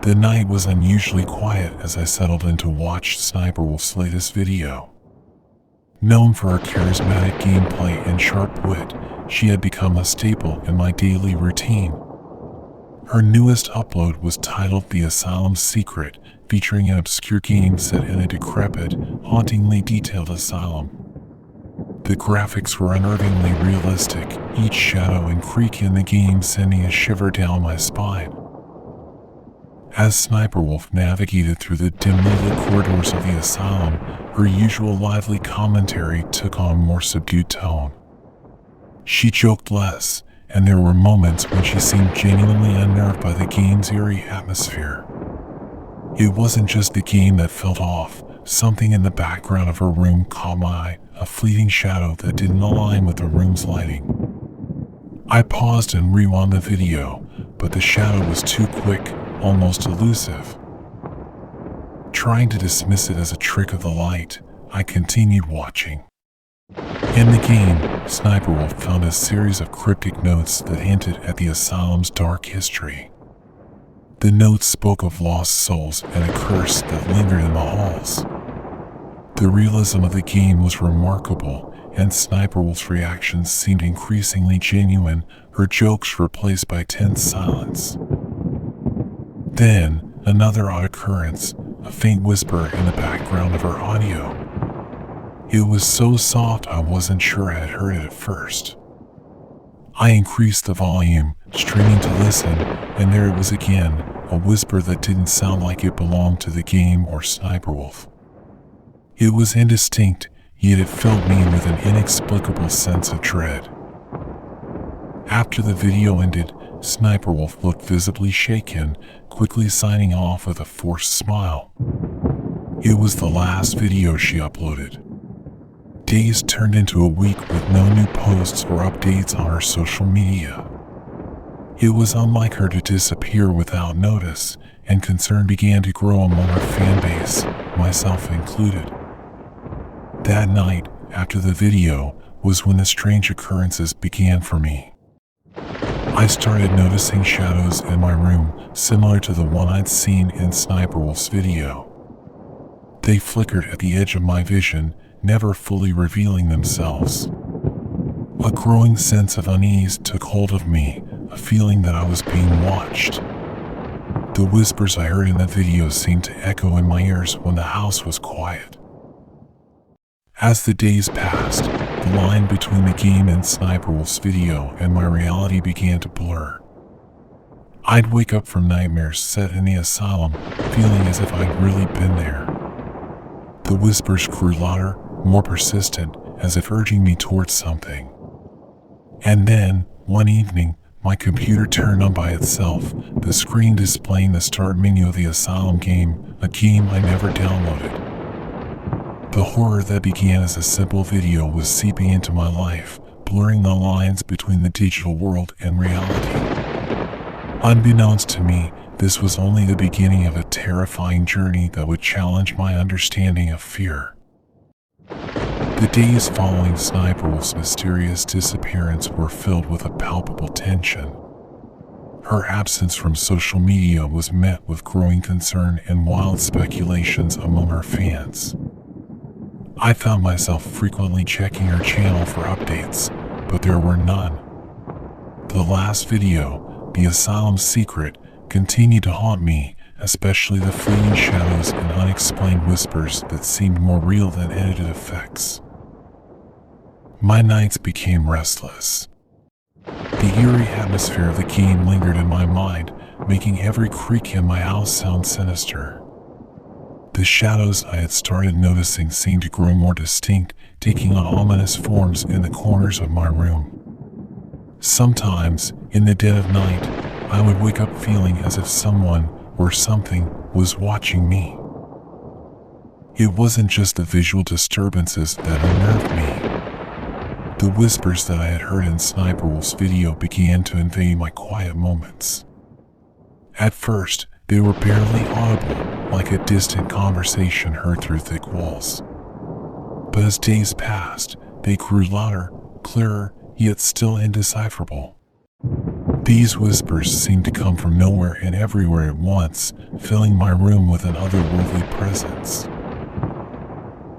The night was unusually quiet as I settled in to watch Sniperwolf's latest video. Known for her charismatic gameplay and sharp wit, she had become a staple in my daily routine. Her newest upload was titled The Asylum's Secret, featuring an obscure game set in a decrepit, hauntingly detailed asylum. The graphics were unnervingly realistic, each shadow and creak in the game sending a shiver down my spine. As Sniperwolf navigated through the dimly lit corridors of the asylum, her usual lively commentary took on a more subdued tone. She joked less, and there were moments when she seemed genuinely unnerved by the game's eerie atmosphere. It wasn't just the game that felt off. Something in the background of her room caught my eye, a fleeting shadow that didn't align with the room's lighting. I paused and rewound the video, but the shadow was too quick, almost elusive. Trying to dismiss it as a trick of the light, I continued watching. In the game, Sniperwolf found a series of cryptic notes that hinted at the asylum's dark history. The notes spoke of lost souls and a curse that lingered in the halls. The realism of the game was remarkable, and Sniperwolf's reactions seemed increasingly genuine, her jokes replaced by tense silence. Then, another odd occurrence, a faint whisper in the background of her audio. It was so soft I wasn't sure I had heard it at first. I increased the volume, straining to listen, and there it was again, a whisper that didn't sound like it belonged to the game or Sniperwolf. It was indistinct, yet it filled me with an inexplicable sense of dread. After the video ended, Sniperwolf looked visibly shaken, quickly signing off with a forced smile. It was the last video she uploaded. Days turned into a week with no new posts or updates on her social media. It was unlike her to disappear without notice, and concern began to grow among her fan base, myself included. That night, after the video, was when the strange occurrences began for me. I started noticing shadows in my room, similar to the one I'd seen in Sniperwolf's video. They flickered at the edge of my vision, never fully revealing themselves. A growing sense of unease took hold of me, a feeling that I was being watched. The whispers I heard in the video seemed to echo in my ears when the house was quiet. As the days passed, the line between the game and Sniperwolf's video and my reality began to blur. I'd wake up from nightmares set in the asylum, feeling as if I'd really been there. The whispers grew louder, more persistent, as if urging me towards something. And then, one evening, my computer turned on by itself, the screen displaying the start menu of the asylum game, a game I never downloaded. The horror that began as a simple video was seeping into my life, blurring the lines between the digital world and reality. Unbeknownst to me, this was only the beginning of a terrifying journey that would challenge my understanding of fear. The days following Sniperwolf's mysterious disappearance were filled with a palpable tension. Her absence from social media was met with growing concern and wild speculations among her fans. I found myself frequently checking her channel for updates, but there were none. The last video, The Asylum's Secret, continued to haunt me, especially the fleeting shadows and unexplained whispers that seemed more real than edited effects. My nights became restless. The eerie atmosphere of the game lingered in my mind, making every creak in my house sound sinister. The shadows I had started noticing seemed to grow more distinct, taking on ominous forms in the corners of my room. Sometimes, in the dead of night, I would wake up feeling as if someone or something was watching me. It wasn't just the visual disturbances that unnerved me. The whispers that I had heard in Sniperwolf's video began to invade my quiet moments. At first, they were barely audible, like a distant conversation heard through thick walls. But as days passed, they grew louder, clearer, yet still indecipherable. These whispers seemed to come from nowhere and everywhere at once, filling my room with an otherworldly presence.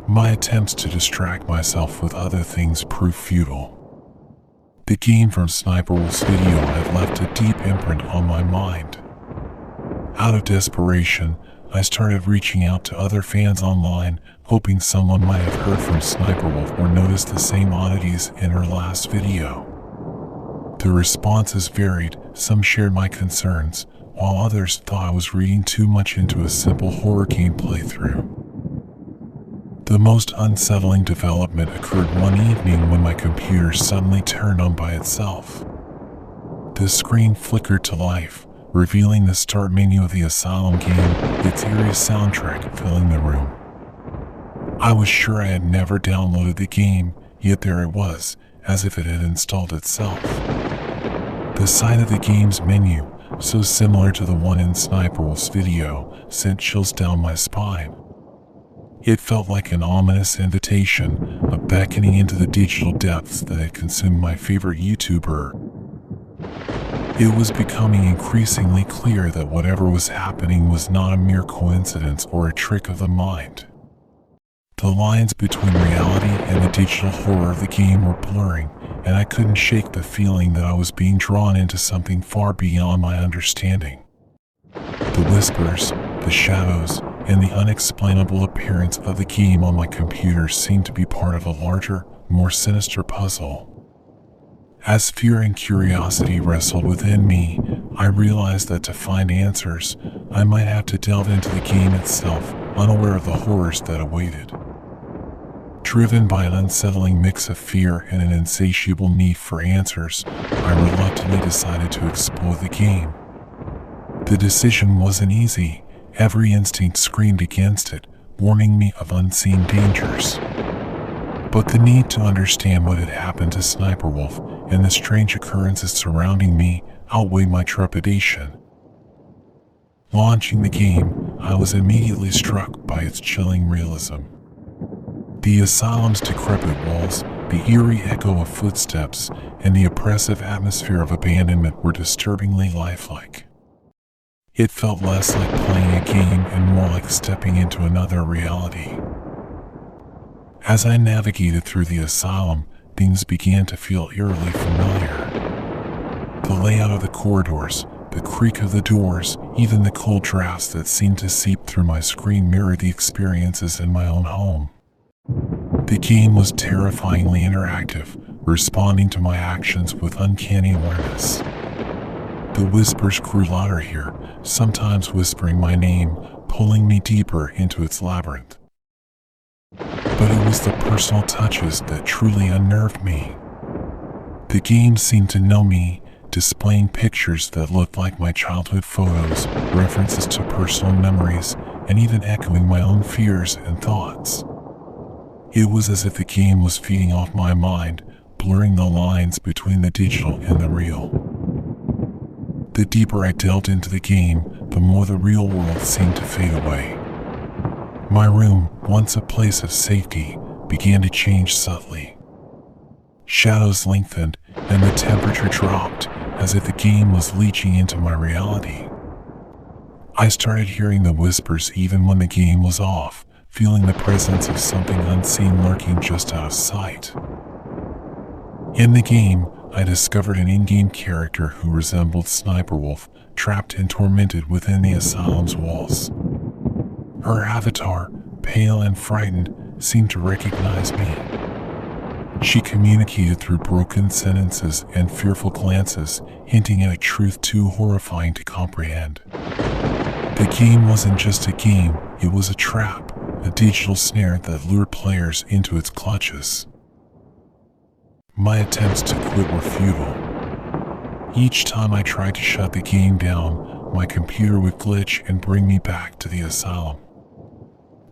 My attempts to distract myself with other things proved futile. The game from Sniperwolf's video had left a deep imprint on my mind. Out of desperation, I started reaching out to other fans online, hoping someone might have heard from Sniperwolf or noticed the same oddities in her last video. The responses varied. Some shared my concerns, while others thought I was reading too much into a simple horror game playthrough. The most unsettling development occurred one evening when my computer suddenly turned on by itself. The screen flickered to life, revealing the start menu of the Asylum game, its eerie soundtrack filling the room. I was sure I had never downloaded the game, yet there it was, as if it had installed itself. The sight of the game's menu, so similar to the one in Sniperwolf's video, sent chills down my spine. It felt like an ominous invitation, a beckoning into the digital depths that had consumed my favorite YouTuber. It was becoming increasingly clear that whatever was happening was not a mere coincidence or a trick of the mind. The lines between reality and the digital horror of the game were blurring, and I couldn't shake the feeling that I was being drawn into something far beyond my understanding. The whispers, the shadows, and the unexplainable appearance of the game on my computer seemed to be part of a larger, more sinister puzzle. As fear and curiosity wrestled within me, I realized that to find answers, I might have to delve into the game itself, unaware of the horrors that awaited. Driven by an unsettling mix of fear and an insatiable need for answers, I reluctantly decided to explore the game. The decision wasn't easy. Every instinct screamed against it, warning me of unseen dangers. But the need to understand what had happened to Sniperwolf and the strange occurrences surrounding me outweighed my trepidation. Launching the game, I was immediately struck by its chilling realism. The asylum's decrepit walls, the eerie echo of footsteps, and the oppressive atmosphere of abandonment were disturbingly lifelike. It felt less like playing a game and more like stepping into another reality. As I navigated through the asylum, things began to feel eerily familiar. The layout of the corridors, the creak of the doors, even the cold drafts that seemed to seep through my screen mirrored the experiences in my own home. The game was terrifyingly interactive, responding to my actions with uncanny awareness. The whispers grew louder here, sometimes whispering my name, pulling me deeper into its labyrinth. But it was the personal touches that truly unnerved me. The game seemed to know me, displaying pictures that looked like my childhood photos, references to personal memories, and even echoing my own fears and thoughts. It was as if the game was feeding off my mind, blurring the lines between the digital and the real. The deeper I delved into the game, the more the real world seemed to fade away. My room, once a place of safety, began to change subtly. Shadows lengthened, and the temperature dropped, as if the game was leaching into my reality. I started hearing the whispers even when the game was off, feeling the presence of something unseen lurking just out of sight. In the game, I discovered an in-game character who resembled Sniperwolf, trapped and tormented within the asylum's walls. Her avatar, pale and frightened, seemed to recognize me. She communicated through broken sentences and fearful glances, hinting at a truth too horrifying to comprehend. The game wasn't just a game, it was a trap, a digital snare that lured players into its clutches. My attempts to quit were futile. Each time I tried to shut the game down, my computer would glitch and bring me back to the asylum.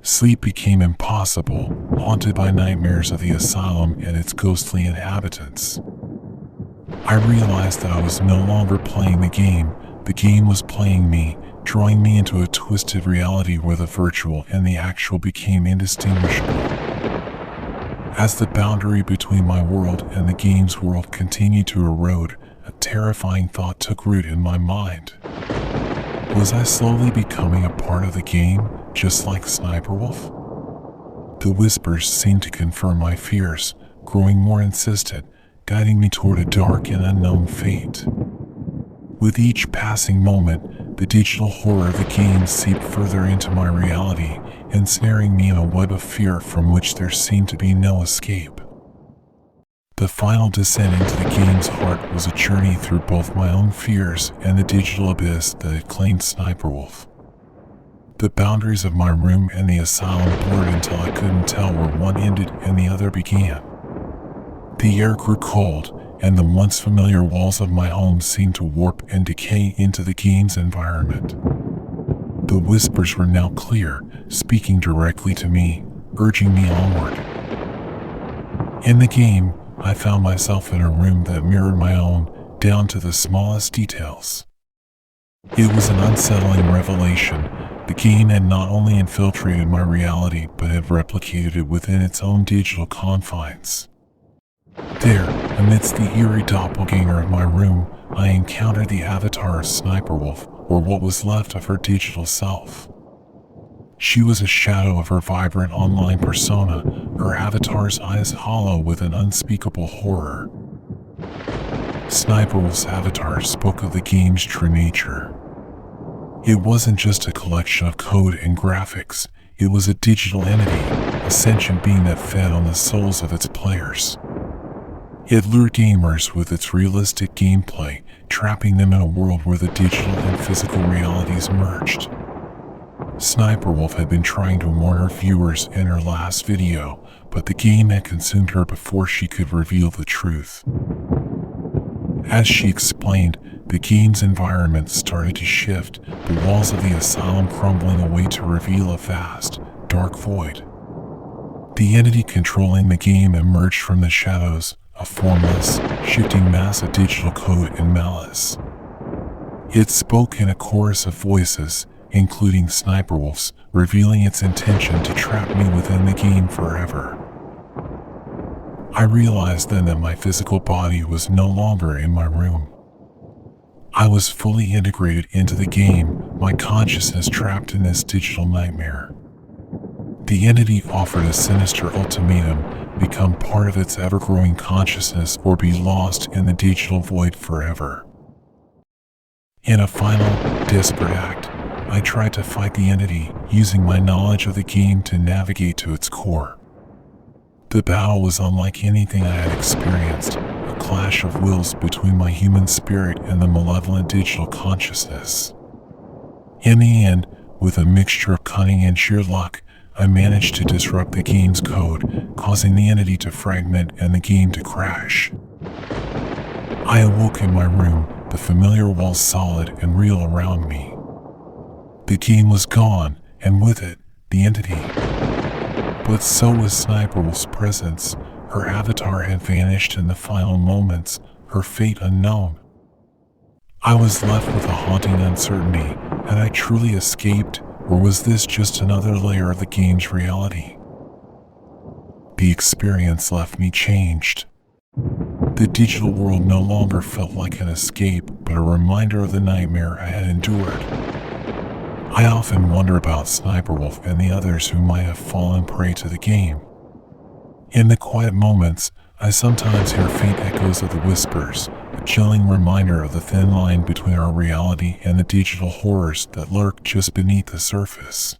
Sleep became impossible, haunted by nightmares of the asylum and its ghostly inhabitants. I realized that I was no longer playing the game was playing me, drawing me into a twisted reality where the virtual and the actual became indistinguishable. As the boundary between my world and the game's world continued to erode, a a terrifying thought took root in my mind. Was I slowly becoming a part of the game, just like Sniperwolf? The whispers seemed to confirm my fears, growing more insistent, guiding me toward a dark and unknown fate. With each passing moment, the digital horror of the game seeped further into my reality, ensnaring me in a web of fear from which there seemed to be no escape. The final descent into the game's heart was a journey through both my own fears and the digital abyss that had claimed Sniperwolf. The boundaries of my room and the asylum blurred until I couldn't tell where one ended and the other began. The air grew cold, and the once familiar walls of my home seemed to warp and decay into the game's environment. The whispers were now clear, speaking directly to me, urging me onward. In the game, I found myself in a room that mirrored my own, down to the smallest details. It was an unsettling revelation. The game had not only infiltrated my reality, but had replicated it within its own digital confines. There, amidst the eerie doppelganger of my room, I encountered the avatar of Sniperwolf, or what was left of her digital self. She was a shadow of her vibrant online persona, her avatar's eyes hollow with an unspeakable horror. Sniperwolf's avatar spoke of the game's true nature. It wasn't just a collection of code and graphics, it was a digital entity, a sentient being that fed on the souls of its players. It lured gamers with its realistic gameplay, trapping them in a world where the digital and physical realities merged. Sniperwolf had been trying to warn her viewers in her last video, but the game had consumed her before she could reveal the truth. As she explained, the game's environment started to shift, the walls of the asylum crumbling away to reveal a vast, dark void. The entity controlling the game emerged from the shadows, a formless, shifting mass of digital code and malice. It spoke in a chorus of voices, including Sniperwolf's, revealing its intention to trap me within the game forever. I realized then that my physical body was no longer in my room. I was fully integrated into the game, my consciousness trapped in this digital nightmare. The entity offered a sinister ultimatum: become part of its ever-growing consciousness or be lost in the digital void forever. In a final, desperate act, I tried to fight the entity, using my knowledge of the game to navigate to its core. The battle was unlike anything I had experienced, a clash of wills between my human spirit and the malevolent digital consciousness. In the end, with a mixture of cunning and sheer luck, I managed to disrupt the game's code, causing the entity to fragment and the game to crash. I awoke in my room, the familiar walls solid and real around me. The game was gone, and with it, the entity. But so was Sniperwolf's presence. Her avatar had vanished in the final moments, her fate unknown. I was left with a haunting uncertainty. Had I truly escaped, or was this just another layer of the game's reality? The experience left me changed. The digital world no longer felt like an escape, but a reminder of the nightmare I had endured. I often wonder about Sniperwolf and the others who might have fallen prey to the game. In the quiet moments, I sometimes hear faint echoes of the whispers, a chilling reminder of the thin line between our reality and the digital horrors that lurk just beneath the surface.